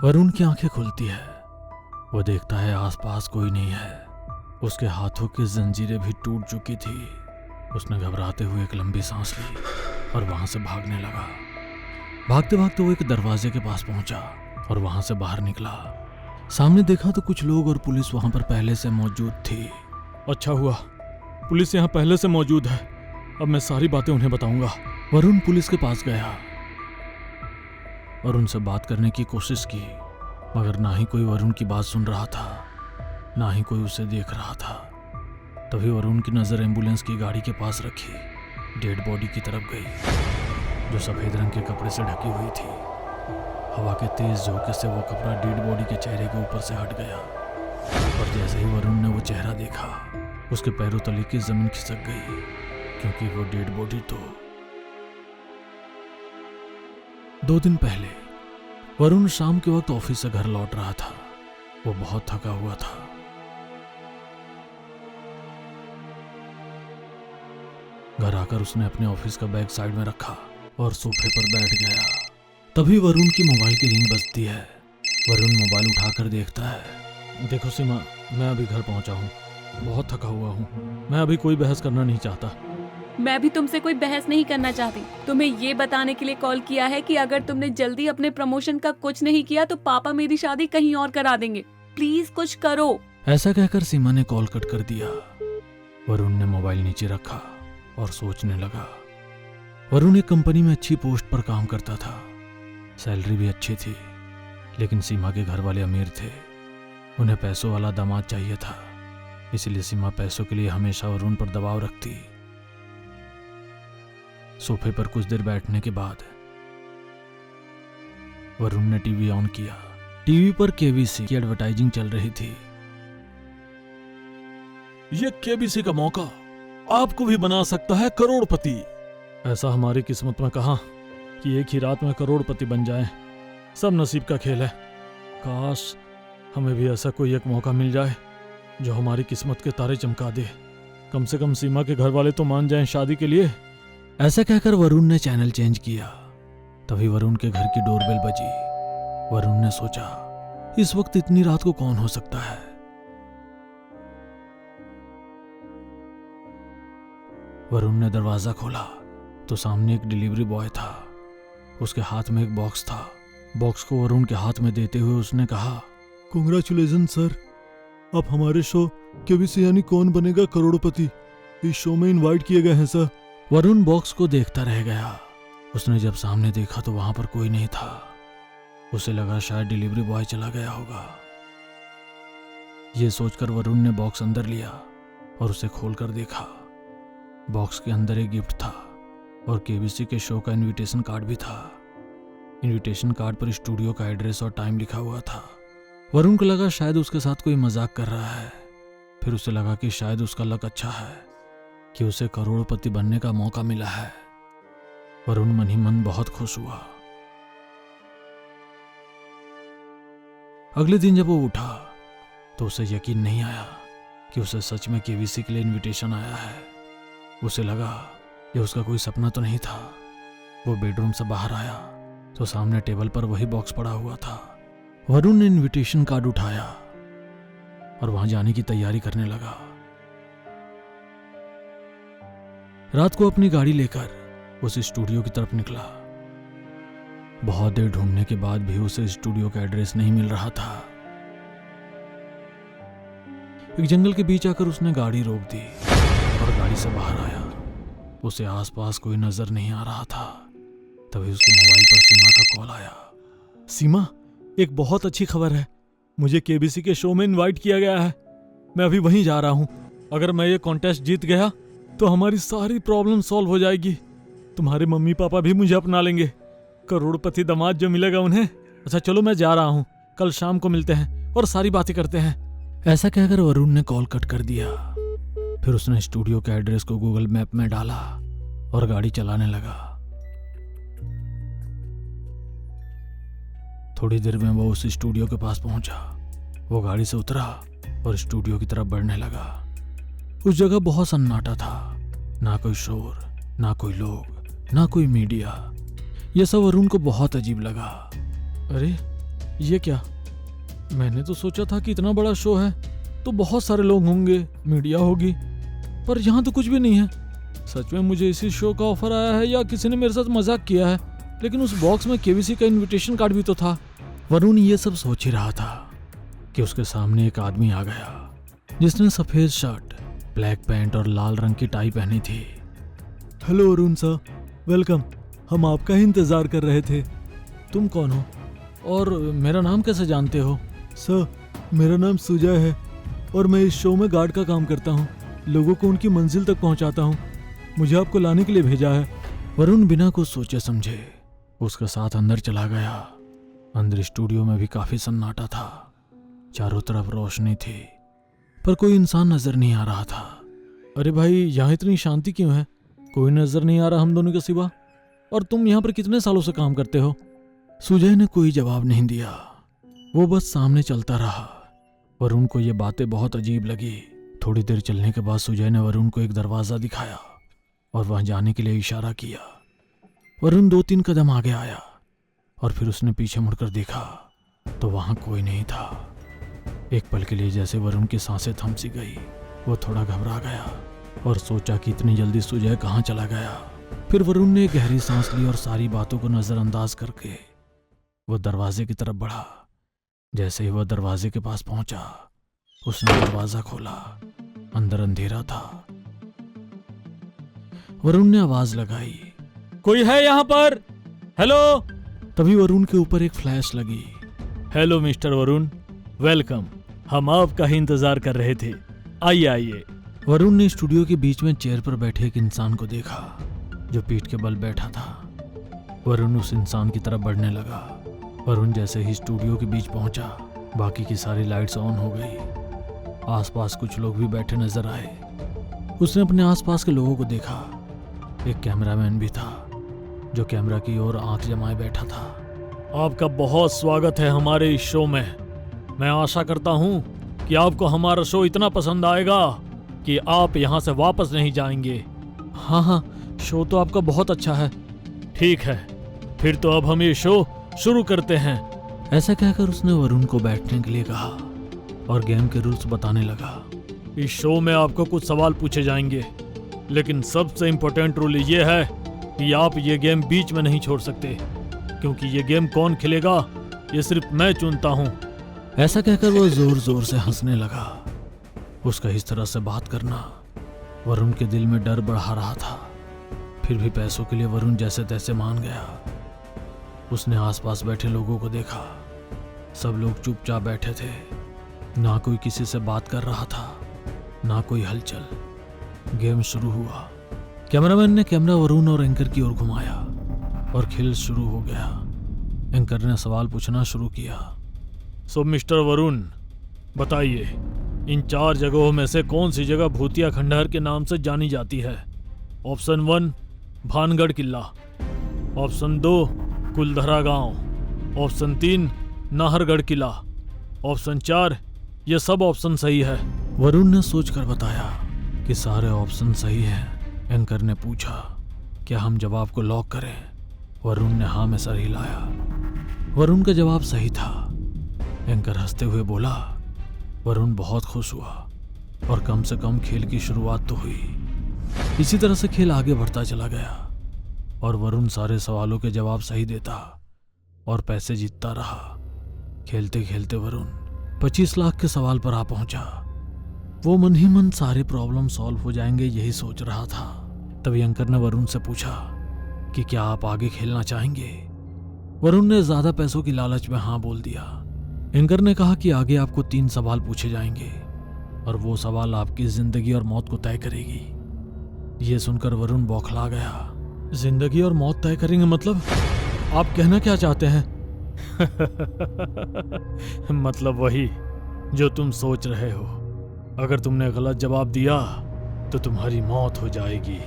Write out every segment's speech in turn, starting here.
वरुण की आंखें खुलती है। वो देखता है आसपास कोई नहीं है। उसके हाथों की जंजीरें भी टूट चुकी थी। उसने घबराते हुए एक लंबी सांस ली और वहां से भागने लगा। भागते भागते वो एक दरवाजे के पास पहुंचा और वहां से बाहर निकला। सामने देखा तो कुछ लोग और पुलिस वहां पर पहले से मौजूद थी। अच्छा हुआ पुलिस यहाँ पहले से मौजूद है, अब मैं सारी बातें उन्हें बताऊंगा। वरुण पुलिस के पास गया और उनसे बात करने की कोशिश की, मगर ना ही कोई वरुण की बात सुन रहा था, ना ही कोई उसे देख रहा था। तभी वरुण की नज़र एम्बुलेंस की गाड़ी के पास रखी डेड बॉडी की तरफ गई, जो सफ़ेद रंग के कपड़े से ढकी हुई थी। हवा के तेज झोंके से वो कपड़ा डेड बॉडी के चेहरे के ऊपर से हट गया और जैसे ही वरुण ने वो चेहरा देखा, उसके पैरों तले की जमीन खिसक गई, क्योंकि वो डेड बॉडी तो 2 दिन पहले वरुण शाम के वक्त ऑफिस से घर लौट रहा था। वो बहुत थका हुआ था। घर आकर उसने अपने ऑफिस का बैग साइड में रखा और सोफे पर बैठ गया। तभी वरुण की मोबाइल की रिंग बजती है। वरुण मोबाइल उठाकर देखता है। देखो सीमा, मैं अभी घर पहुंचा हूँ, बहुत थका हुआ हूँ। मैं अभी कोई बहस करना नहीं चाहता। मैं भी तुमसे कोई बहस नहीं करना चाहती। तुम्हें ये बताने के लिए कॉल किया है कि अगर तुमने जल्दी अपने प्रमोशन का कुछ नहीं किया तो पापा मेरी शादी कहीं और करा देंगे। प्लीज कुछ करो। ऐसा कहकर सीमा ने कॉल कट कर दिया। वरुण ने मोबाइल नीचे रखा और सोचने लगा। वरुण एक कंपनी में अच्छी पोस्ट पर काम करता था, सैलरी भी अच्छी थी, लेकिन सीमा के घर वाले अमीर थे। उन्हें पैसों वाला दामाद चाहिए था, इसलिए सीमा पैसों के लिए हमेशा वरुण पर दबाव रखती। सोफे पर कुछ देर बैठने के बाद वरुण ने टीवी ऑन किया। टीवी पर केबीसी की एडवर्टाइजिंग चल रही थी। ये केबीसी का मौका आपको भी बना सकता है करोड़पति। ऐसा हमारी किस्मत में कहा कि एक ही रात में करोड़पति बन जाएं। सब नसीब का खेल है। काश हमें भी ऐसा कोई एक मौका मिल जाए जो हमारी किस्मत के तारे चमका दे। कम से कम सीमा के घर वाले तो मान जाएं शादी के लिए। ऐसा कहकर वरुण ने चैनल चेंज किया। तभी वरुण के घर की डोरबेल बजी। वरुण ने सोचा, इस वक्त इतनी रात को कौन हो सकता है। वरुण ने दरवाजा खोला तो सामने एक डिलीवरी बॉय था। उसके हाथ में एक बॉक्स था। बॉक्स को वरुण के हाथ में देते हुए उसने कहा, कांग्रेचुलेशन सर, आप हमारे शो केबीसी यानी कौन बनेगा करोड़पति इस शो में इनवाइट किए गए हैं सर। वरुण बॉक्स को देखता रह गया। उसने जब सामने देखा तो वहां पर कोई नहीं था। उसे लगा शायद डिलीवरी बॉय चला गया होगा। यह सोचकर वरुण ने बॉक्स अंदर लिया और उसे खोलकर देखा। बॉक्स के अंदर एक गिफ्ट था और केबीसी के शो का इनविटेशन कार्ड भी था। इनविटेशन कार्ड पर स्टूडियो का एड्रेस और टाइम लिखा हुआ था। वरुण को लगा शायद उसके साथ कोई मजाक कर रहा है। फिर उसे लगा कि शायद उसका लक अच्छा है कि उसे करोड़पति बनने का मौका मिला है। वरुण मन ही मन बहुत खुश हुआ। अगले दिन जब वो उठा तो उसे यकीन नहीं आया कि उसे सच में केबीसी के लिए इनविटेशन आया है। उसे लगा ये उसका कोई सपना तो नहीं था। वो बेडरूम से बाहर आया तो सामने टेबल पर वही बॉक्स पड़ा हुआ था। वरुण ने इनविटेशन कार्ड उठाया और वहां जाने की तैयारी करने लगा। रात को अपनी गाड़ी लेकर उस स्टूडियो की तरफ निकला। बहुत देर ढूंढने के बाद भी उसे स्टूडियो का एड्रेस नहीं मिल रहा था। एक जंगल के बीच आकर उसने गाड़ी रोक दी और गाड़ी से बाहर आया। उसे आसपास कोई नजर नहीं आ रहा था। तभी उसके मोबाइल पर सीमा का कॉल आया। सीमा, एक बहुत अच्छी खबर है। मुझे केबीसी के शो में इनवाइट किया गया है। मैं अभी वहीं जा रहा हूं। अगर मैं ये कॉन्टेस्ट जीत गया तो हमारी सारी प्रॉब्लम सॉल्व हो जाएगी। तुम्हारे मम्मी पापा भी मुझे अपना लेंगे। करोड़पति दामाद जो मिलेगा उन्हें। अच्छा चलो मैं जा रहा हूँ, कल शाम को मिलते हैं और सारी बातें करते हैं। ऐसा कहकर वरुण ने कॉल कट कर दिया। फिर उसने स्टूडियो के एड्रेस को गूगल मैप में डाला और गाड़ी चलाने लगा। थोड़ी देर में वो उस स्टूडियो के पास पहुंचा। वो गाड़ी से उतरा और स्टूडियो की तरफ बढ़ने लगा। उस जगह बहुत सन्नाटा था। ना कोई शोर, ना कोई लोग, ना कोई मीडिया। यह सब वरुण को बहुत अजीब लगा। अरे ये क्या? मैंने तो सोचा था कि इतना बड़ा शो है तो बहुत सारे लोग होंगे, मीडिया होगी, पर यहाँ तो कुछ भी नहीं है। सच में मुझे इसी शो का ऑफर आया है या किसी ने मेरे साथ मजाक किया है? लेकिन उस बॉक्स में केबीसी का इनविटेशन कार्ड भी तो था। वरुण ये सब सोच ही रहा था कि उसके सामने एक आदमी आ गया जिसने सफेद शर्ट, ब्लैक पैंट और लाल रंग की टाई पहनी थी। Hello Arun sir, welcome. हम आपका ही इंतजार कर रहे थे। तुम कौन हो और मेरा नाम कैसे जानते हो? सर, मेरा नाम सुजय है और मैं इस शो में गार्ड का काम करता हूँ। लोगों को उनकी मंजिल तक पहुँचाता हूँ। मुझे आपको लाने के लिए भेजा है। वरुण बिना कुछ सोचे समझे उसके साथ अंदर चला गया। अंदर स्टूडियो में भी काफी सन्नाटा था। चारों तरफ रोशनी थी पर कोई इंसान नजर नहीं आ रहा था। अरे भाई, यहाँ इतनी शांति क्यों है? कोई नजर नहीं आ रहा हम दोनों के सिवा। और तुम यहाँ पर कितने सालों से काम करते हो? सुजय ने कोई जवाब नहीं दिया। वो बस सामने चलता रहा। वरुण को ये बातें बहुत अजीब लगी। थोड़ी देर चलने के बाद सुजय ने वरुण को एक दरवाजा दिखाया और वहां जाने के लिए इशारा किया। वरुण 2-3 कदम आगे आया और फिर उसने पीछे मुड़कर देखा तो वहां कोई नहीं था। एक पल के लिए जैसे वरुण की सांसें थम सी गई। वो थोड़ा घबरा गया और सोचा कि इतनी जल्दी सुजय कहाँ चला गया। फिर वरुण ने गहरी सांस ली और सारी बातों को नजरअंदाज करके वो दरवाजे की तरफ बढ़ा। जैसे ही वह दरवाजे के पास पहुंचा उसने दरवाजा खोला। अंदर अंधेरा था। वरुण ने आवाज लगाई, कोई है यहाँ पर? हेलो। तभी वरुण के ऊपर एक फ्लैश लगी। Hello mister Varun, welcome. हम आपका ही इंतजार कर रहे थे। आइए आइए। वरुण ने स्टूडियो के बीच में चेयर पर बैठे एक इंसान को देखा जो पीठ के बल बैठा था। वरुण उस इंसान की तरफ बढ़ने लगा। वरुण जैसे ही स्टूडियो के बीच पहुंचा बाकी की सारी लाइट्स ऑन हो गई। आसपास कुछ लोग भी बैठे नजर आए। उसने अपने आसपास के लोगों को देखा। एक कैमरामैन भी था जो कैमरा की ओर आंख जमाए बैठा था। आपका बहुत स्वागत है हमारे इस शो में। मैं आशा करता हूं कि आपको हमारा शो इतना पसंद आएगा कि आप यहां से वापस नहीं जाएंगे। हाँ, शो तो आपका बहुत अच्छा है। ठीक है, फिर तो अब हम ये शो शुरू करते हैं। ऐसा कहकर उसने वरुण को बैठने के लिए कहा और गेम के रूल्स बताने लगा। इस शो में आपको कुछ सवाल पूछे जाएंगे, लेकिन सबसे इम्पोर्टेंट रूल ये है कि आप ये गेम बीच में नहीं छोड़ सकते, क्योंकि ये गेम कौन खेलेगा ये सिर्फ मैं चुनता हूँ। ऐसा कहकर वो जोर जोर से हंसने लगा। उसका इस तरह से बात करना वरुण के दिल में डर बढ़ा रहा था। फिर भी पैसों के लिए वरुण जैसे तैसे मान गया। उसने आसपास बैठे लोगों को देखा। सब लोग चुपचाप बैठे थे। ना कोई किसी से बात कर रहा था, ना कोई हलचल। गेम शुरू हुआ। कैमरामैन ने कैमरा वरुण और एंकर की ओर घुमाया और खेल शुरू हो गया। एंकर ने सवाल पूछना शुरू किया। सो मिस्टर वरुण, बताइए, इन 4 जगहों में से कौन सी जगह भूतिया खंडहर के नाम से जानी जाती है? ऑप्शन 1 भानगढ़ किला, ऑप्शन 2 कुलधरा गांव, ऑप्शन 3 नाहरगढ़ किला, ऑप्शन 4 ये सब ऑप्शन सही है। वरुण ने सोचकर बताया कि सारे ऑप्शन सही हैं। एंकर ने पूछा, क्या हम जवाब को लॉक करें? वरुण ने हाँ में सर हिलाया। वरुण का जवाब सही था। एंकर हंसते हुए बोला। वरुण बहुत खुश हुआ और कम से कम खेल की शुरुआत तो हुई। इसी तरह से खेल आगे बढ़ता चला गया और वरुण सारे सवालों के जवाब सही देता और पैसे जीतता रहा। खेलते खेलते वरुण 25 लाख के सवाल पर आ पहुंचा। वो मन ही मन सारे प्रॉब्लम सॉल्व हो जाएंगे यही सोच रहा था। तभी एंकर ने वरुण से पूछा कि क्या आप आगे खेलना चाहेंगे? वरुण ने ज्यादा पैसों की लालच में हाँ बोल दिया। एंकर ने कहा कि आगे आपको 3 सवाल पूछे जाएंगे और वो सवाल आपकी जिंदगी और मौत को तय करेगी। ये सुनकर वरुण बौखला गया। जिंदगी और मौत तय करेंगे मतलब? आप कहना क्या चाहते हैं? मतलब वही जो तुम सोच रहे हो। अगर तुमने गलत जवाब दिया तो तुम्हारी मौत हो जाएगी।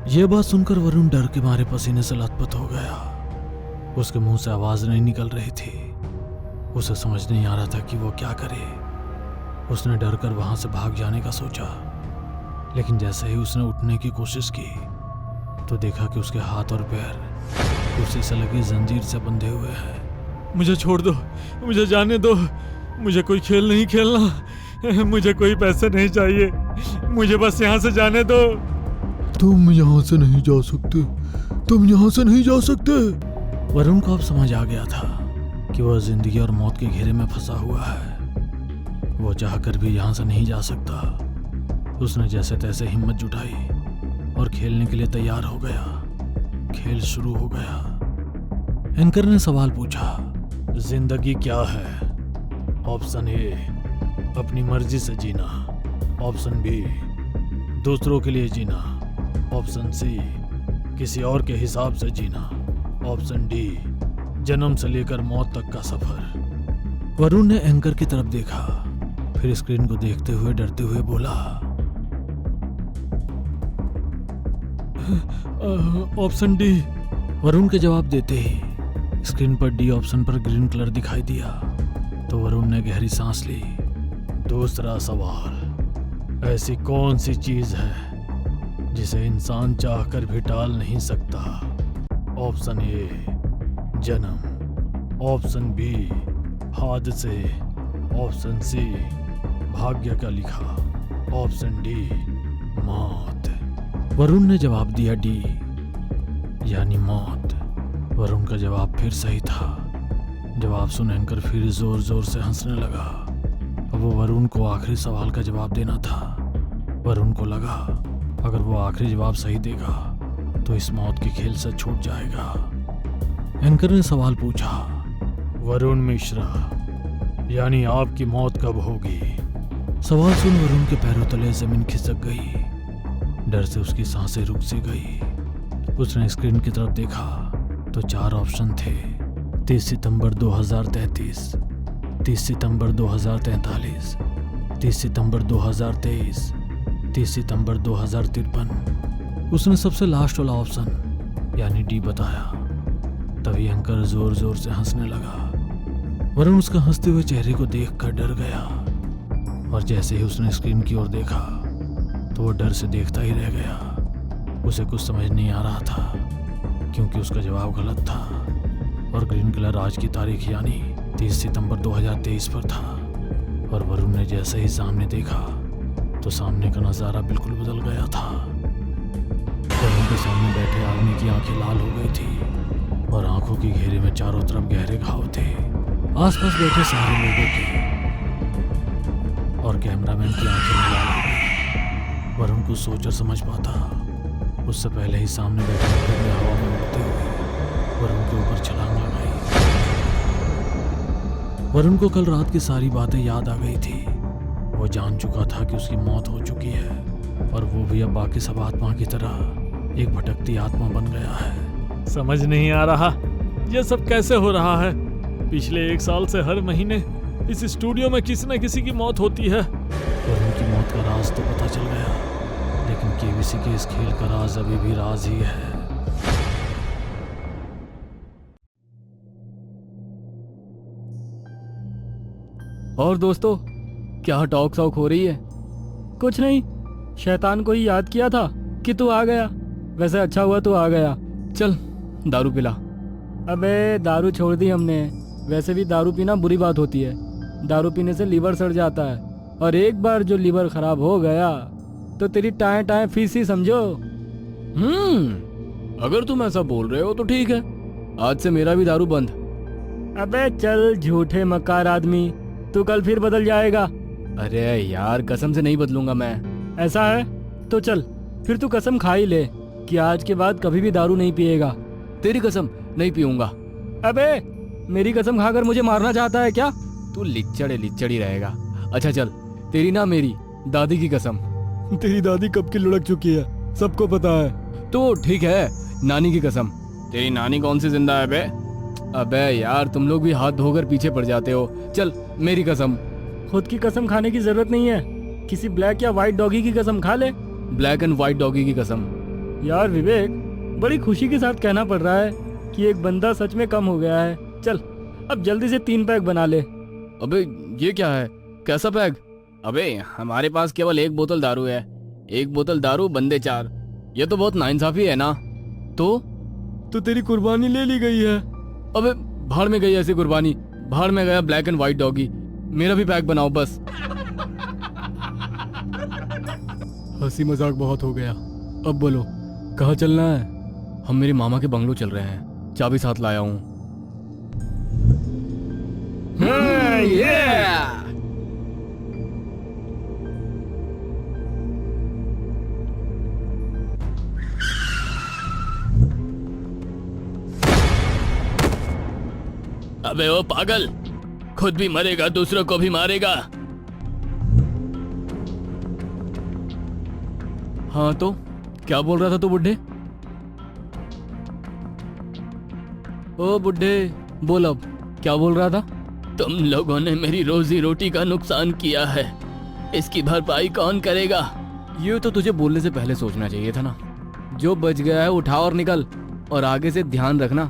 ये बात सुनकर वरुण डर के मारे पसीने से लथपथ हो गया। उसके मुंह से आवाज नहीं निकल रही थी। उसे समझ नहीं आ रहा था कि वो क्या करे। उसने डर कर वहां से भाग जाने का सोचा, लेकिन जैसे ही उसने उठने की कोशिश की तो देखा कि उसके हाथ और पैर कुर्सी से लगी जंजीर से बंधे हुए हैं। मुझे छोड़ दो, मुझे जाने दो, मुझे कोई खेल नहीं खेलना, मुझे कोई पैसे नहीं चाहिए, मुझे बस यहाँ से जाने दो। तुम यहाँ से नहीं जा सकते, तुम यहाँ से नहीं जा सकते। वरुण को अब समझ आ गया था कि वह जिंदगी और मौत के घेरे में फंसा हुआ है। वो चाहकर भी यहाँ से नहीं जा सकता। उसने जैसे तैसे हिम्मत जुटाई और खेलने के लिए तैयार हो गया। खेल शुरू हो गया। एंकर ने सवाल पूछा, जिंदगी क्या है? ऑप्शन ए, अपनी मर्जी से जीना। ऑप्शन बी, दूसरों के लिए जीना। ऑप्शन सी, किसी और के हिसाब से जीना। ऑप्शन डी, जन्म से लेकर मौत तक का सफर। वरुण ने एंकर की तरफ देखा, फिर स्क्रीन को देखते हुए डरते हुए बोला, ऑप्शन डी। वरुण के जवाब देते ही स्क्रीन पर डी ऑप्शन पर ग्रीन कलर दिखाई दिया तो वरुण ने गहरी सांस ली। दूसरा सवाल, ऐसी कौन सी चीज है जिसे इंसान चाहकर भी टाल नहीं सकता? ऑप्शन ए, जन्म। ऑप्शन बी, हादसे। ऑप्शन सी, भाग्य का लिखा। ऑप्शन डी, मौत। वरुण ने जवाब दिया डी, यानी मौत। वरुण का जवाब फिर सही था। जवाब सुन एंकर फिर जोर जोर से हंसने लगा। अब वो वरुण को आखिरी सवाल का जवाब देना था। वरुण को लगा अगर वो आखिरी जवाब सही देगा तो इस मौत के खेल से छूट जाएगा। एंकर ने सवाल पूछा, वरुण मिश्रा, यानी आपकी मौत कब होगी? सवाल सुन वरुण के पैरों तले जमीन खिसक गई। डर से उसकी सांसें रुक सी गई। उसने स्क्रीन की तरफ देखा तो 4 ऑप्शन थे। 30 सितंबर 2033, 30 सितंबर 2043, 30 सितंबर 2023, 30 सितंबर 2053। उसने सबसे लास्ट वाला ऑप्शन यानी डी बताया। तभी एंकर जोर जोर से हंसने लगा। वरुण उसका हंसते हुए चेहरे को देखकर डर गया और जैसे ही उसने स्क्रीन की ओर देखा तो वो डर से देखता ही रह गया। उसे कुछ समझ नहीं आ रहा था क्योंकि उसका जवाब गलत था और ग्रीन कलर आज की तारीख यानी 30 सितंबर 2023 पर था। और वरुण ने जैसे ही सामने देखा तो सामने का नज़ारा बिल्कुल बदल गया था। वरुण के सामने बैठे आदमी की आंखें लाल हो गई थी और आंखों के घेरे में चारों तरफ गहरे घाव थे। आसपास बैठे सारे लोगों की और कैमरामैन की आंखें भी लाल हो गई। वरुण कुछ सोच और समझ पाता उससे पहले ही सामने बैठे एंकर ने हवा में उड़ते हुए वरुण के ऊपर छलांग लगाई। वरुण को कल रात की सारी बातें याद आ गई थी। वो जान चुका था कि उसकी मौत हो चुकी है और वो भी अब बाकी सब आत्मा की तरह एक भटकती आत्मा बन गया है। समझ नहीं आ रहा ये सब कैसे हो रहा है। पिछले 1 साल से हर महीने इस स्टूडियो में किसी न किसी की मौत होती है। वरुण की मौत का राज तो पता चल गया, लेकिन केबीसी के इस खेल का राज अभी भी राज ही है। और दोस्तों, क्या टॉक शॉक हो रही है? कुछ नहीं, शैतान को ही याद किया था कि तू आ गया। वैसे अच्छा हुआ तू आ गया। चल दारू पिला। अबे दारू छोड़ दी हमने। वैसे भी दारू पीना बुरी बात होती है। दारू पीने से लीवर सड़ जाता है और एक बार जो लीवर खराब हो गया तो तेरी टाएं टाएं फीस ही समझो। अगर तुम ऐसा बोल रहे हो तो ठीक है, आज से मेरा भी दारू बंद। अबे चल झूठे मक्कार आदमी, तू कल फिर बदल जाएगा। अरे यार कसम से नहीं बदलूंगा मैं। ऐसा है तो चल फिर तू कसम खा ही ले कि आज के बाद कभी भी दारू नहीं पिएगा। तेरी कसम नहीं पीऊंगा। अबे मेरी कसम खाकर मुझे मारना चाहता है क्या? तू लिच्चड़ ही रहेगा। अच्छा चल, तेरी ना मेरी दादी की कसम। तेरी दादी कब की लुढ़क चुकी है, सबको पता है। तो ठीक है, नानी की कसम। तेरी नानी कौन सी जिंदा है बे? अबे यार तुम लोग भी हाथ धोकर पीछे पड़ जाते हो। चल मेरी कसम। खुद की कसम खाने की जरूरत नहीं है, किसी ब्लैक या व्हाइट डॉगी की कसम खा ले। ब्लैक एंड व्हाइट डॉगी की कसम। यार विवेक, बड़ी खुशी के साथ कहना पड़ रहा है कि एक बंदा सच में कम हो गया है। चल अब जल्दी से 3 पैक बना ले। अबे ये क्या है, कैसा पैक? अबे हमारे पास केवल 1 बोतल दारू है। 1 बोतल दारू बंदे 4। ये तो बहुत नाइंसाफी है ना। तो तेरी कुर्बानी ले ली गई है। अबे भाड़ में गई ऐसी कुर्बानी, भाड़ में गया ब्लैक एंड व्हाइट डॉगी। मेरा भी पैक बनाओ बस। हंसी मजाक बहुत हो गया, अब बोलो कहाँ चलना है? हम मेरे मामा के बंगलो चल रहे हैं, चाबी साथ लाया हूँ। अबे ओ पागल, खुद भी मरेगा दूसरों को भी मारेगा। हाँ तो क्या बोल रहा था तू बुड्ढे? ओ बुड्ढे बोल, अब क्या बोल रहा था? तुम लोगों ने मेरी रोजी रोटी का नुकसान किया है, इसकी भरपाई कौन करेगा? ये तो तुझे बोलने से पहले सोचना चाहिए था ना। जो बच गया है उठा और निकल, और आगे से ध्यान रखना,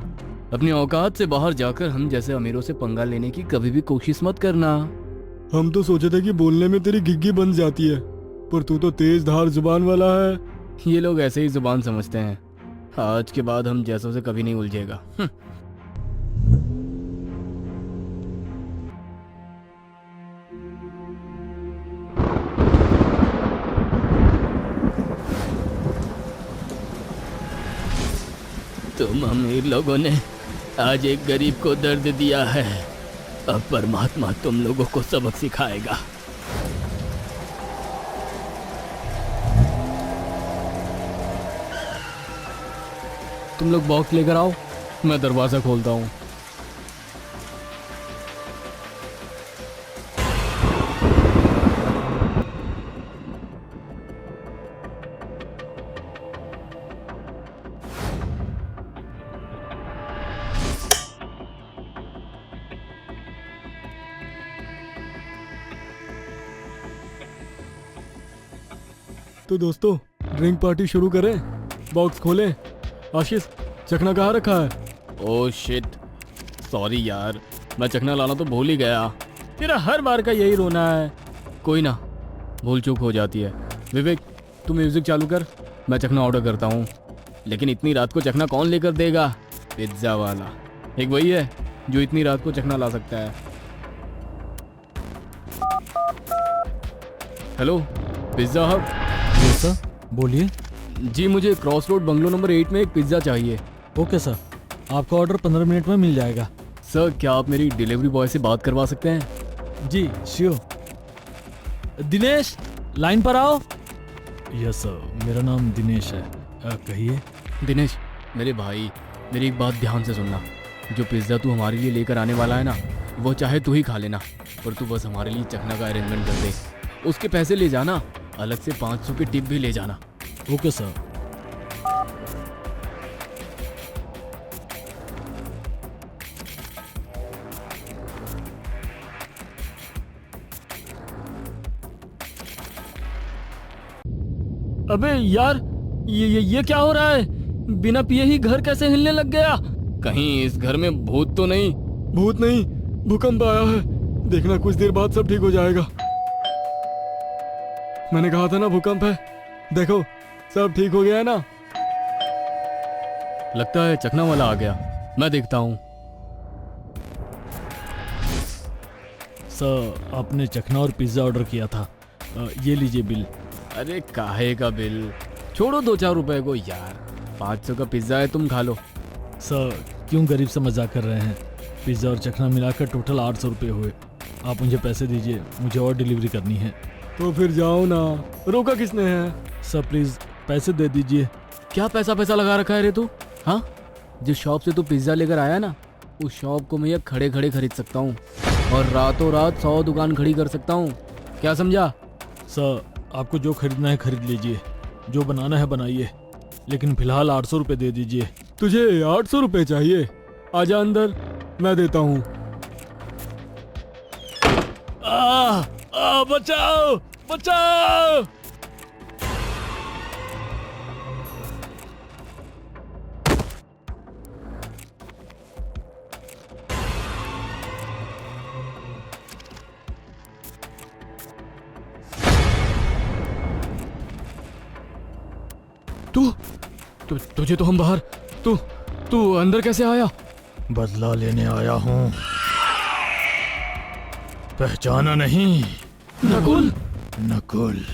अपनी औकात से बाहर जाकर हम जैसे अमीरों से पंगा लेने की कभी भी कोशिश मत करना। हम तो सोचे थे कि बोलने में तेरी घिग्गी बन जाती है, पर तू तो तेज धार जुबान वाला है। ये लोग ऐसे ही जुबान समझते हैं, आज के बाद हम जैसों से कभी नहीं उलझेगा। तुम अमीर लोगों ने आज एक गरीब को दर्द दिया है, अब परमात्मा तुम लोगों को सबक सिखाएगा। तुम लोग बॉक्स लेकर आओ, मैं दरवाजा खोलता हूँ। तो दोस्तों ड्रिंक पार्टी शुरू करें, बॉक्स खोलें। आशीष चखना कहाँ रखा है? ओह शिट, सॉरी यार, मैं चखना लाना तो भूल ही गया। तेरा हर बार का यही रोना है। कोई ना, भूल चूक हो जाती है। विवेक तू म्यूजिक चालू कर, मैं चखना ऑर्डर करता हूँ। लेकिन इतनी रात को चखना कौन लेकर देगा? पिज्ज़ा वाला, एक वही है जो इतनी रात को चखना ला सकता है। Hello pizza hub. Yes sir, बोलिए। जी मुझे क्रॉस रोड बंगलो नंबर 8 में एक पिज्ज़ा चाहिए। ओके सर, आपका ऑर्डर 15 मिनट में मिल जाएगा। सर क्या आप मेरी डिलीवरी बॉय से बात करवा सकते हैं? जी श्योर। दिनेश लाइन पर आओ। यस सर, मेरा नाम दिनेश है। कहिए। दिनेश मेरे भाई, मेरी एक बात ध्यान से सुनना। जो पिज्ज़ा तू हमारे लिए लेकर आने वाला है ना, वो चाहे तू ही खा लेना, पर तू बस हमारे लिए चखना का अरेंजमेंट कर दे। उसके पैसे ले जाना, अलग से 500 की टिप भी ले जाना। Okay sir. अबे यार, ये क्या हो रहा है? बिना पिए ही घर कैसे हिलने लग गया? कहीं इस घर में भूत तो नहीं? भूत नहीं, भूकंप आया है। देखना कुछ देर बाद सब ठीक हो जाएगा। मैंने कहा था ना भूकंप है। देखो सब ठीक हो गया है ना। लगता है चखना वाला आ गया, मैं देखता हूँ। सर आपने चखना और पिज्ज़ा ऑर्डर किया था, ये लीजिए बिल। अरे काहे का बिल? छोड़ो 2-4 रुपए को यार, 500 का पिज्ज़ा है, तुम खा लो। सर क्यों गरीब से मजाक कर रहे हैं? पिज़्ज़ा और चखना मिलाकर टोटल 800 रुपये हुए। आप मुझे पैसे दीजिए, मुझे और डिलीवरी करनी है। तो फिर जाओ ना, रोका किसने है? सर प्लीज़ पैसे दे दीजिए। क्या पैसा लगा रखा है रे तू? हाँ, जिस शॉप से तू पिज्ज़ा लेकर आया ना, उस शॉप को मैं ये खड़े खड़े खरीद सकता हूँ और रातों रात 100 दुकान खड़ी कर सकता हूँ। क्या समझा? सर आपको जो खरीदना है खरीद लीजिए, जो बनाना है बनाइए, लेकिन फिलहाल 800 रुपये दे दीजिए। तुझे 800 रुपए चाहिए? आजा अंदर, मैं देता हूँ। बचाओ बचाओ। तुझे तो हम बाहर, तू अंदर कैसे आया? बदला लेने आया हूँ। पहचाना नहीं? नकुल। नकुल,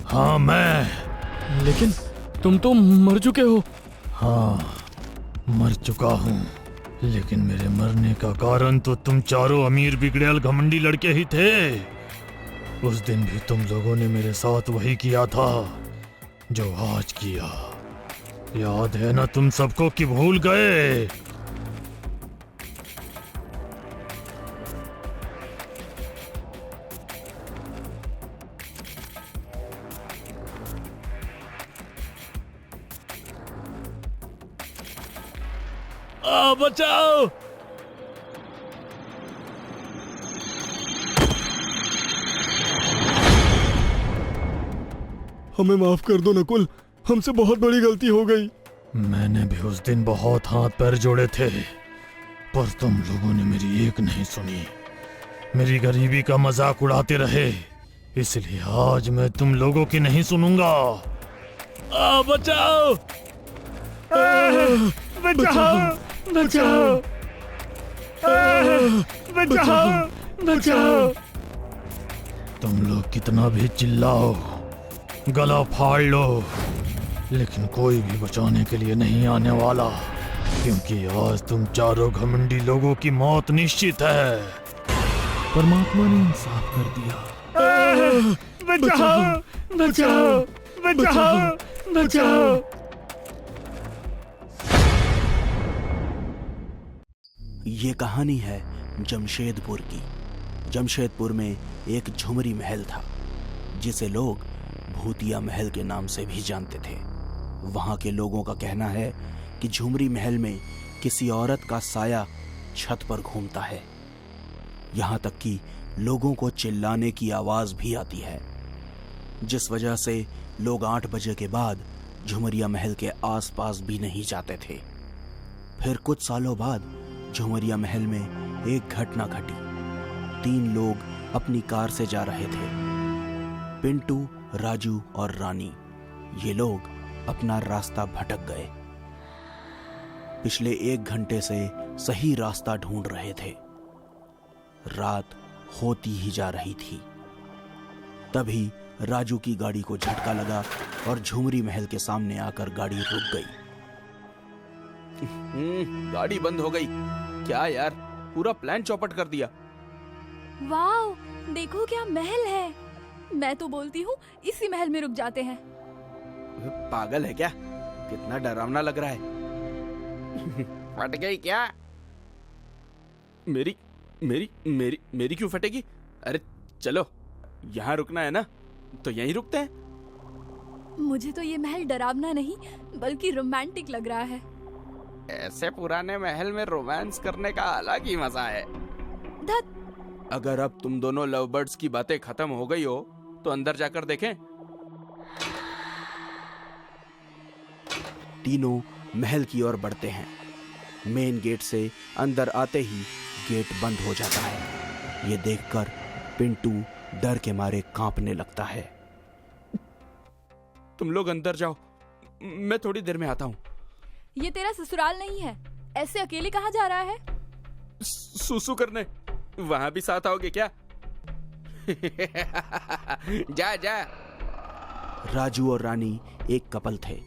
हाँ मैं। लेकिन तुम तो मर चुके हो। हाँ, मर चुका हूँ, लेकिन मेरे मरने का कारण तो तुम चारों अमीर बिगड़ैल घमंडी लड़के ही थे। उस दिन भी तुम लोगों ने मेरे साथ वही किया था जो आज किया। याद है ना तुम सबको कि भूल गए? बचाओ। हमें माफ कर दो नकुल, हमसे बहुत बड़ी गलती हो गई। मैंने भी उस दिन बहुत हाथ पैर जोड़े थे, पर तुम लोगों ने मेरी एक नहीं सुनी। मेरी गरीबी का मजाक उड़ाते रहे, इसलिए आज मैं तुम लोगों की नहीं सुनूंगा। बचाओ। बचाओ। बचाओ। बचाओ। बचाओ। तुम लोग कितना भी चिल्लाओ, गला फाड़ लो, लेकिन कोई भी बचाने के लिए नहीं आने वाला, क्योंकि आज तुम चारों घमंडी लोगों की मौत निश्चित है। परमात्मा ने इंसाफ कर दिया। बचाओ। बचाओ। बचाओ। बचाओ। ये कहानी है जमशेदपुर की। जमशेदपुर में एक झुमरी महल था, जिसे लोग भूतिया महल के नाम से भी जानते थे। वहाँ के लोगों का कहना है कि झुमरी महल में किसी औरत का साया छत पर घूमता है। यहाँ तक कि लोगों को चिल्लाने की आवाज़ भी आती है, जिस वजह से लोग 8 बजे के बाद झुमरिया महल के आसपास भी नहीं जाते थे। फिर कुछ सालों बाद झुमरिया महल में एक घटना घटी। 3 लोग अपनी कार से जा रहे थे, पिंटू, राजू और रानी। ये लोग अपना रास्ता भटक गए। पिछले 1 घंटे से सही रास्ता ढूंढ रहे थे। रात होती ही जा रही थी। तभी राजू की गाड़ी को झटका लगा और झुमरी महल के सामने आकर गाड़ी रुक गई। गाड़ी बंद हो गई। क्या यार, पूरा प्लान चौपट कर दिया। वाओ, देखो क्या महल है। मैं तो बोलती हूँ इसी महल में रुक जाते हैं। पागल है क्या? कितना डरावना लग रहा है। फट गई क्या? मेरी मेरी मेरी मेरी क्यों फटेगी? अरे चलो, यहाँ रुकना है ना, तो यहीं रुकते हैं। मुझे तो ये महल डरावना नहीं बल्कि रोमांटिक लग रहा है। ऐसे पुराने महल में रोमांस करने का अलग ही मजा है। धत। अगर अब तुम दोनों लव बर्ड्स की बातें खत्म हो गई हो तो अंदर जाकर देखें। तीनों महल की ओर बढ़ते हैं। मेन गेट से अंदर आते ही गेट बंद हो जाता है। ये देखकर पिंटू डर के मारे कांपने लगता है। तुम लोग अंदर जाओ, मैं थोड़ी देर में आता हूँ। ये तेरा ससुराल नहीं है, ऐसे अकेले कहाँ जा रहा है? सुसु करने। वहां भी साथ आओगे क्या? जा जा। राजू और रानी एक कपल थे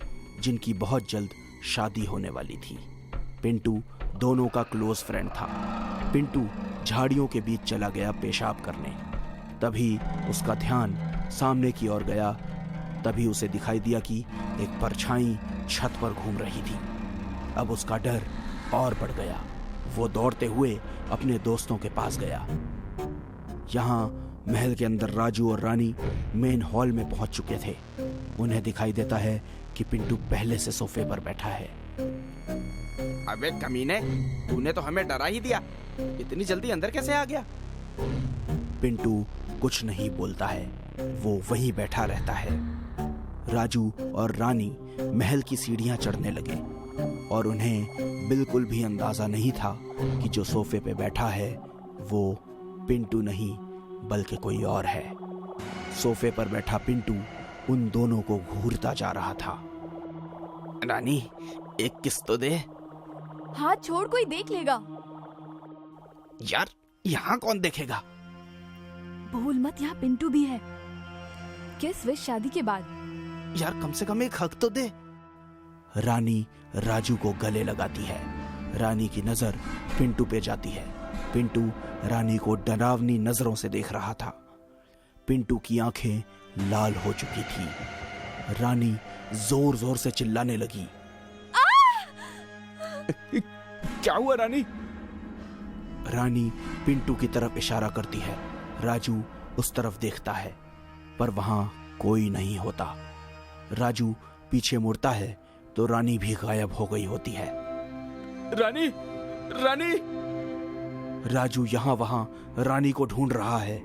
जिनकी बहुत जल्द शादी होने वाली थी। पिंटू दोनों का क्लोज फ्रेंड था। पिंटू झाड़ियों के बीच चला गया पेशाब करने। तभी उसका ध्यान सामने की ओर गया। तभी उसे दिखाई दिया कि एक परछाई छत पर घूम रही थी। अब उसका डर और बढ़ गया। वो दौड़ते हुए अपने दोस्तों के पास गया। यहाँ महल के अंदर राजू और रानी मेन हॉल में पहुंच चुके थे। उन्हें दिखाई देता है कि पिंटू पहले से सोफे पर बैठा है। अबे कमीने, तूने तो हमें डरा ही दिया। इतनी जल्दी अंदर कैसे आ गया? पिंटू कुछ नहीं बोलता है, वो वहीं बैठा रहता है। राजू और रानी महल की सीढ़ियां चढ़ने लगे और उन्हें बिल्कुल भी अंदाजा नहीं था कि जो सोफे पे बैठा है वो पिंटू नहीं बल्कि कोई और है। सोफे पर बैठा पिंटू उन दोनों को घूरता जा रहा था। रानी, एक किस तो दे। हाथ छोड़, कोई देख लेगा। यार यहाँ कौन देखेगा? भूल मत, यहाँ पिंटू भी है। किस विश शादी के बाद। यार कम से कम एक हक तो दे। रानी राजू को गले लगाती है। रानी की नजर पिंटू पे जाती है। पिंटू रानी को डरावनी नजरों से देख रहा था। पिंटू की आंखें लाल हो चुकी थी। रानी जोर जोर से चिल्लाने लगी। क्या हुआ रानी? रानी पिंटू की तरफ इशारा करती है। राजू उस तरफ देखता है पर वहां कोई नहीं होता। राजू पीछे मुड़ता है तो रानी भी गायब हो गई होती है। रानी, रानी! राजू यहां वहां रानी को ढूंढ रहा है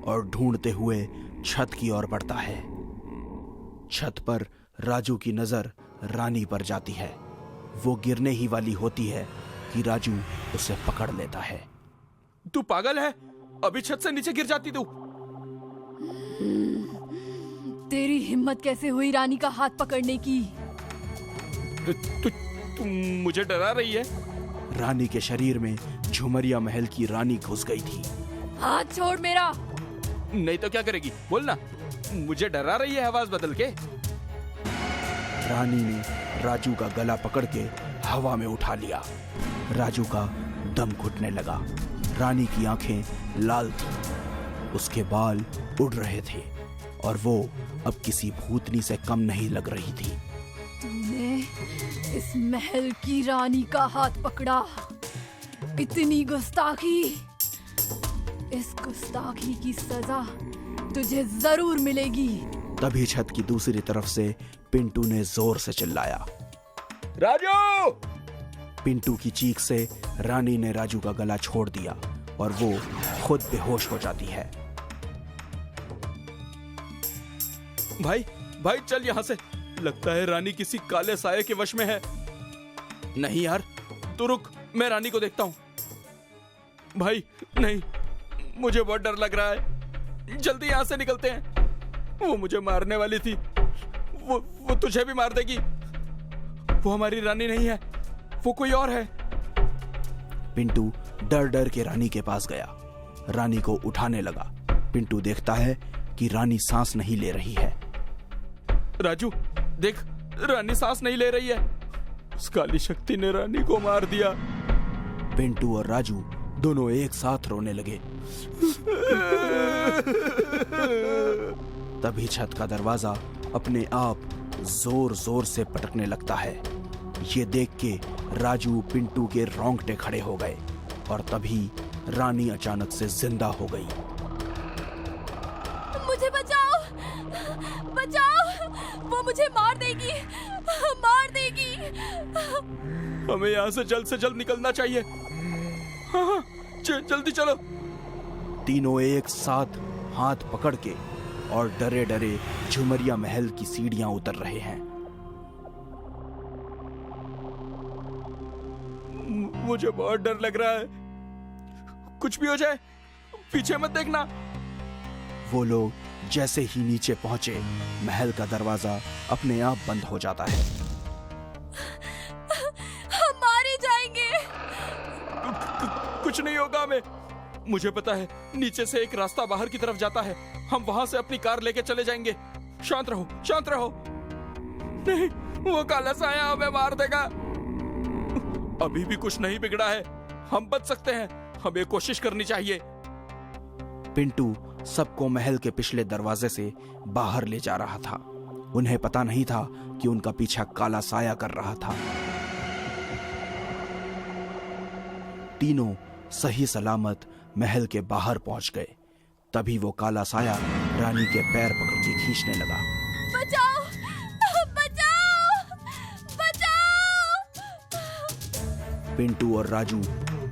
और ढूंढते हुए छत की ओर बढ़ता है। छत पर राजू की नजर रानी पर जाती है। वो गिरने ही वाली होती है कि राजू उसे पकड़ लेता है। तू पागल है? अभी छत से नीचे गिर जाती तू। तेरी हिम्मत कैसे हुई रानी का हाथ पकड़ने की? तू मुझे डरा रही है? रानी के शरीर में झुमरिया महल की रानी घुस गई थी। हाथ छोड़ मेरा। नहीं तो क्या करेगी? बोलना। मुझे डरा रही है आवाज बदल के? रानी ने राजू का गला पकड़ के हवा में उठा लिया। राजू का दम घुटने लगा। रानी की आंखें लाल थी, उसके बाल उड़ रहे थे और वो अब किसी भूतनी से कम नहीं लग रही थी। तूने इस महल की रानी का हाथ पकड़ा, इतनी गुस्ताखी। इस गुस्ताखी की सजा तुझे जरूर मिलेगी। तभी छत की दूसरी तरफ से पिंटू ने जोर से चिल्लाया, राजू! पिंटू की चीख से रानी ने राजू का गला छोड़ दिया और वो खुद बेहोश हो जाती है। भाई, भाई चल यहाँ से। लगता है रानी किसी काले साये के वश में है। नहीं यार, तू रुक, मैं रानी को देखता हूँ। भाई नहीं, मुझे बहुत डर लग रहा है। जल्दी यहाँ से निकलते हैं। वो मुझे मारने वाली थी। वो तुझे भी मार देगी। वो हमारी रानी नहीं है, वो कोई और है। पिंटू डर डर के रानी के पास गया। रानी को उठाने लगा। पिंटू देखता है कि रानी सांस नहीं ले रही है। राजू देख, रानी सांस नहीं ले रही है। उस काली शक्ति ने रानी को मार दिया। पिंटू और राजू दोनों एक साथ रोने लगे। तभी छत का दरवाजा अपने आप जोर जोर से पटकने लगता है। ये देख के राजू पिंटू के रोंगटे खड़े हो गए और तभी रानी अचानक से जिंदा हो गई। मुझे बचाओ, बचाओ, वो मुझे मार देगी, मार देगी। हमें यहाँ से जल्द निकलना चाहिए। हाँ, जल्दी चलो। तीनों एक साथ हाथ पकड़ के और डरे डरे झुमरिया महल की सीढ़ियां उतर रहे हैं। मुझे बहुत डर लग रहा है। कुछ भी हो जाए पीछे मत देखना। वो लोग जैसे ही नीचे पहुंचे, महल का दरवाजा अपने आप बंद हो जाता है। हम मारे जाएंगे। कुछ नहीं होगा हमें। मुझे पता है, नीचे से एक रास्ता बाहर की तरफ जाता है। हम वहां से अपनी कार लेके चले जाएंगे। शांत रहो, शांत रहो। नहीं, वो काला साया हमें मार देगा। अभी भी कुछ नहीं बिगड़ा है, हम बच सकते हैं। हमें कोशिश करनी चाहिए। पिंटू सबको महल के पिछले दरवाजे से बाहर ले जा रहा था। उन्हें पता नहीं था कि उनका पीछा काला साया कर रहा था। तीनों सही सलामत महल के बाहर पहुंच गए। तभी वो काला साया रानी के पैर पकड़ के खींचने लगा। बचाओ, बचाओ, बचाओ। पिंटू और राजू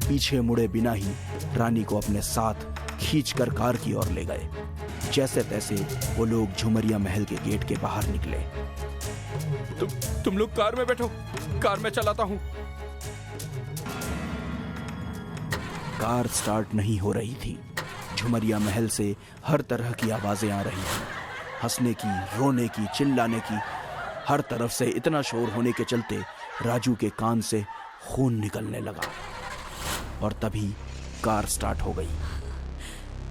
पीछे मुड़े बिना ही रानी को अपने साथ खींचकर कार की ओर ले गए। जैसे तैसे वो लोग झुमरिया महल के गेट के बाहर निकले। तुम लोग कार में बैठो, कार में चलाता हूं। कार स्टार्ट नहीं हो रही थी। झुमरिया महल से हर तरह की आवाजें आ रही थी। हंसने की, रोने की, चिल्लाने की। हर तरफ से इतना शोर होने के चलते राजू के कान से खून निकलने लगा और तभी कार स्टार्ट हो गई।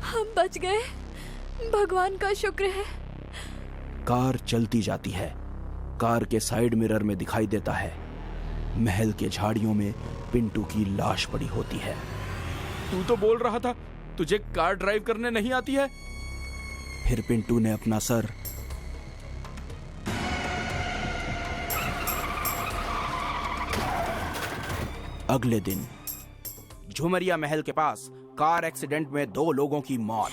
हम बच गए, भगवान का शुक्र है। कार चलती जाती है। कार के साइड मिरर में दिखाई देता है महल के झाड़ियों में पिंटू की लाश पड़ी होती है। तू तो बोल रहा था तुझे कार ड्राइव करने नहीं आती है। फिर पिंटू ने अपना सर अगले दिन झुमरिया महल के पास कार एक्सीडेंट में 2 लोगों की मौत।